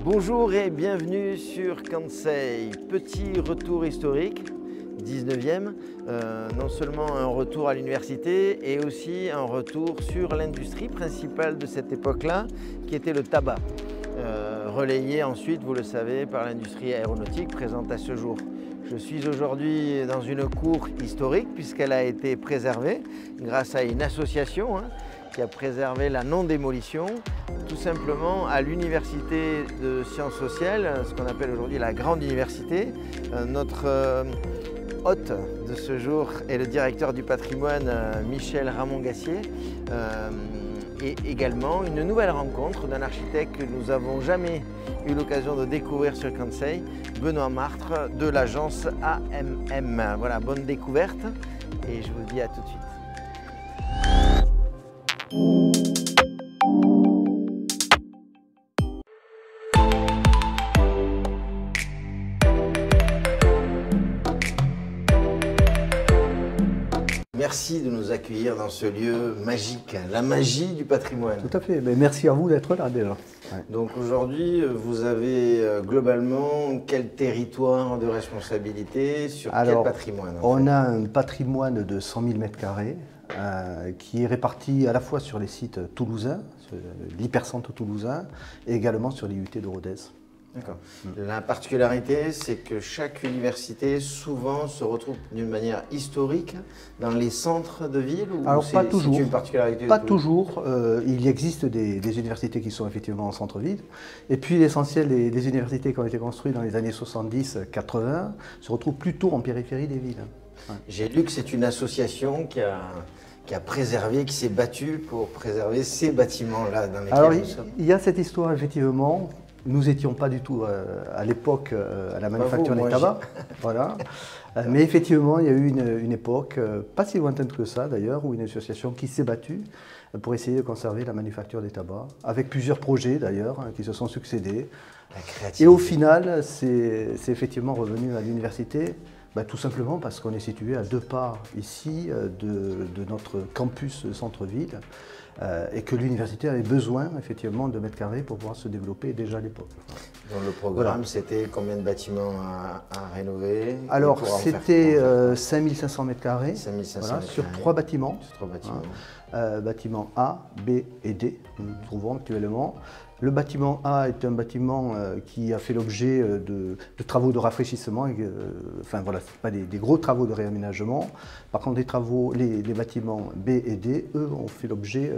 Bonjour et bienvenue sur Kansei. Petit retour historique, 19e, non seulement un retour à l'université et aussi un retour sur l'industrie principale de cette époque-là, qui était le tabac, relayé ensuite, vous le savez, par l'industrie aéronautique présente à ce jour. Je suis aujourd'hui dans une cour historique puisqu'elle a été préservée grâce à une association qui a préservé la non-démolition, tout simplement à l'université de sciences sociales, ce qu'on appelle aujourd'hui la grande université. Notre hôte de ce jour est le directeur du patrimoine, Michel Ramon-Gassier, et également une nouvelle rencontre d'un architecte que nous n'avons jamais eu l'occasion de découvrir sur Kansei, Benoît Martre de l'agence AMM. Voilà, bonne découverte et je vous dis à tout de suite. Merci de nous accueillir dans ce lieu magique, la magie du patrimoine. Tout à fait, mais merci à vous d'être là déjà. Ouais. Donc aujourd'hui, vous avez globalement quel territoire de responsabilité sur quel patrimoine On a un patrimoine de 100 000 m² qui est réparti à la fois sur les sites toulousains, l'hypercentre toulousain, et également sur les UT de Rodez. D'accord. La particularité, c'est que chaque université souvent se retrouve d'une manière historique dans les centres de ville ou alors pas toujours. C'est une particularité pas toujours. Il existe des universités qui sont effectivement en centre-ville. Et puis l'essentiel des universités qui ont été construites dans les années 70-80 se retrouvent plutôt en périphérie des villes. Ouais. J'ai lu que c'est une association qui a préservé, qui s'est battue pour préserver ces bâtiments-là dans lesquels alors, nous sommes. Il y a cette histoire effectivement. Nous n'étions pas du tout à l'époque à la manufacture des tabacs, voilà. Mais effectivement, il y a eu une époque, pas si lointaine que ça d'ailleurs, où une association qui s'est battue pour essayer de conserver la manufacture des tabacs, avec plusieurs projets d'ailleurs qui se sont succédés. Et au final, c'est effectivement revenu à l'université, tout simplement parce qu'on est situé à 2 pas ici de notre campus centre-ville. Et que l'université avait besoin effectivement de mètres carrés pour pouvoir se développer déjà à l'époque. Donc le programme, c'était combien de bâtiments à rénover? Alors c'était 5500 m², 5500 voilà, sur 3 bâtiments. Sur 3 bâtiments. Bâtiments A, B et D, nous nous trouvons actuellement. Le bâtiment A est un bâtiment qui a fait l'objet de travaux de rafraîchissement, enfin voilà, ce pas des gros travaux de réaménagement. Par contre, les bâtiments B et D, eux, ont fait l'objet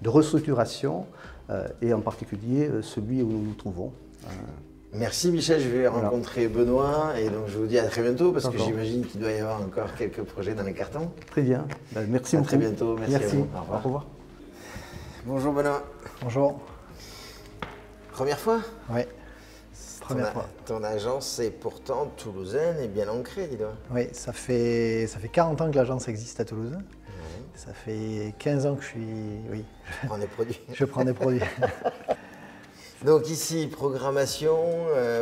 de restructuration, et en particulier celui où nous nous trouvons. Merci Michel, je vais rencontrer Benoît et donc je vous dis à très bientôt parce que j'imagine qu'il doit y avoir encore quelques projets dans les cartons. Très bien, merci beaucoup. À très bientôt, merci. À vous. Au revoir. Bonjour Benoît. Bonjour. Première fois? Oui, première fois. Ton agence est pourtant toulousaine et bien ancrée, dis donc. Oui, ça fait 40 ans que l'agence existe à Toulouse. Oui. Ça fait 15 ans que je suis... Oui. Je prends des produits. Je prends des produits. Donc ici, programmation,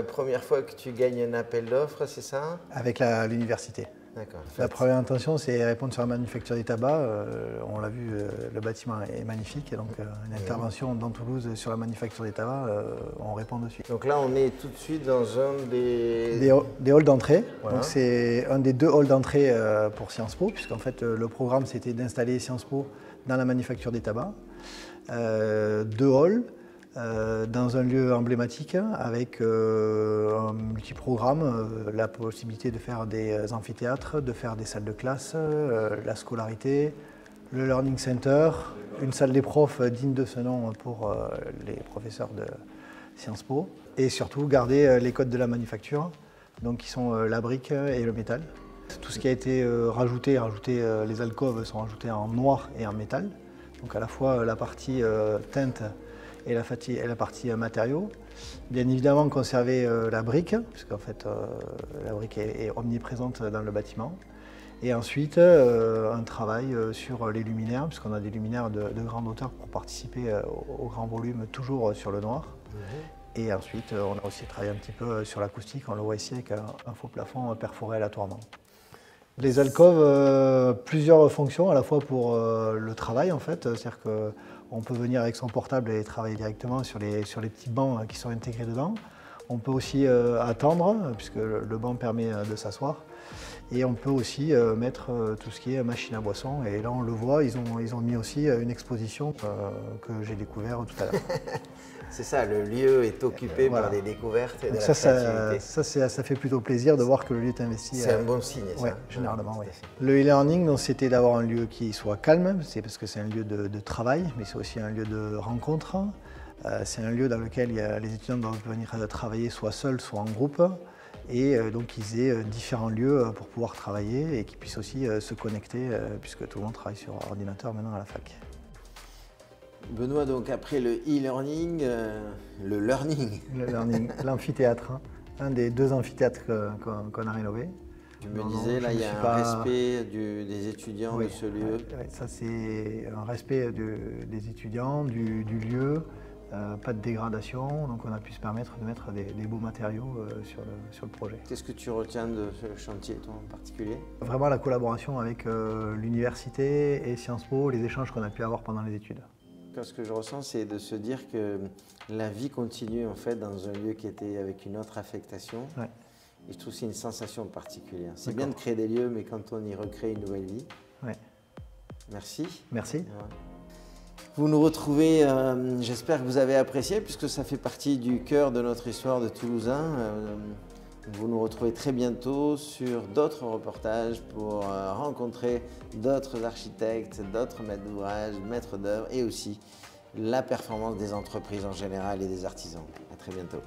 première fois que tu gagnes un appel d'offres, c'est ça? Avec l'université. D'accord. La première intention, c'est répondre sur la manufacture des tabacs. On l'a vu, le bâtiment est magnifique. Et donc, une intervention dans Toulouse sur la manufacture des tabacs, on répond dessus. Donc là, on est tout de suite dans un des halls d'entrée. Voilà. Donc, c'est un des 2 halls d'entrée pour Sciences Po, puisqu'en fait, le programme, c'était d'installer Sciences Po dans la manufacture des tabacs. 2 halls. Dans un lieu emblématique avec un multiprogramme, la possibilité de faire des amphithéâtres, de faire des salles de classe, la scolarité, le learning center, une salle des profs digne de ce nom pour les professeurs de Sciences Po, et surtout garder les codes de la manufacture, donc qui sont la brique et le métal. Tout ce qui a été rajouté, les alcôves sont rajoutées en noir et en métal, donc à la fois la partie teinte et la partie matériaux. Bien évidemment conserver la brique, puisqu'en fait la brique est omniprésente dans le bâtiment. Et ensuite un travail sur les luminaires, puisqu'on a des luminaires de grande hauteur pour participer au grand volume, toujours sur le noir. Et ensuite on a aussi travaillé un petit peu sur l'acoustique, on le voit ici avec un faux plafond perforé aléatoirement. Les alcôves, plusieurs fonctions, à la fois pour le travail en fait, c'est-à-dire que On peut venir avec son portable et travailler directement sur les petits bancs qui sont intégrés dedans. On peut aussi attendre, puisque le banc permet de s'asseoir. Et on peut aussi mettre tout ce qui est machine à boisson. Et là, on le voit, ils ont mis aussi une exposition que j'ai découvert tout à l'heure. C'est ça, le lieu est occupé par des découvertes et de la créativité. Ça fait plutôt plaisir de voir que le lieu est investi. C'est un bon signe, ça. Oui, généralement, oui. Le e-learning, c'était d'avoir un lieu qui soit calme, c'est parce que c'est un lieu de travail, mais c'est aussi un lieu de rencontre. C'est un lieu dans lequel les étudiants doivent venir travailler soit seuls, soit en groupe. Et donc qu'ils aient différents lieux pour pouvoir travailler et qu'ils puissent aussi se connecter, puisque tout le monde travaille sur ordinateur maintenant à la fac. Benoît, donc après le e-learning, le learning. Le learning, l'amphithéâtre, hein. Un des 2 amphithéâtres qu'on a rénovés. Tu me disais, là, il y a un respect des étudiants de ce lieu. Oui, ça c'est un respect des étudiants, du lieu, pas de dégradation, donc on a pu se permettre de mettre des beaux matériaux sur le projet. Qu'est-ce que tu retiens de ce chantier, toi, en particulier? Vraiment la collaboration avec l'université et Sciences Po, les échanges qu'on a pu avoir pendant les études. Ce que je ressens, c'est de se dire que la vie continue en fait dans un lieu qui était avec une autre affectation. Ouais. Et je trouve que c'est une sensation particulière. C'est bien de créer des lieux, mais quand on y recrée une nouvelle vie. Ouais. Merci. Merci. Ouais. Vous nous retrouvez, j'espère que vous avez apprécié, puisque ça fait partie du cœur de notre histoire de Toulousain. Vous nous retrouvez très bientôt sur d'autres reportages pour rencontrer d'autres architectes, d'autres maîtres d'ouvrage, maîtres d'œuvre et aussi la performance des entreprises en général et des artisans. À très bientôt.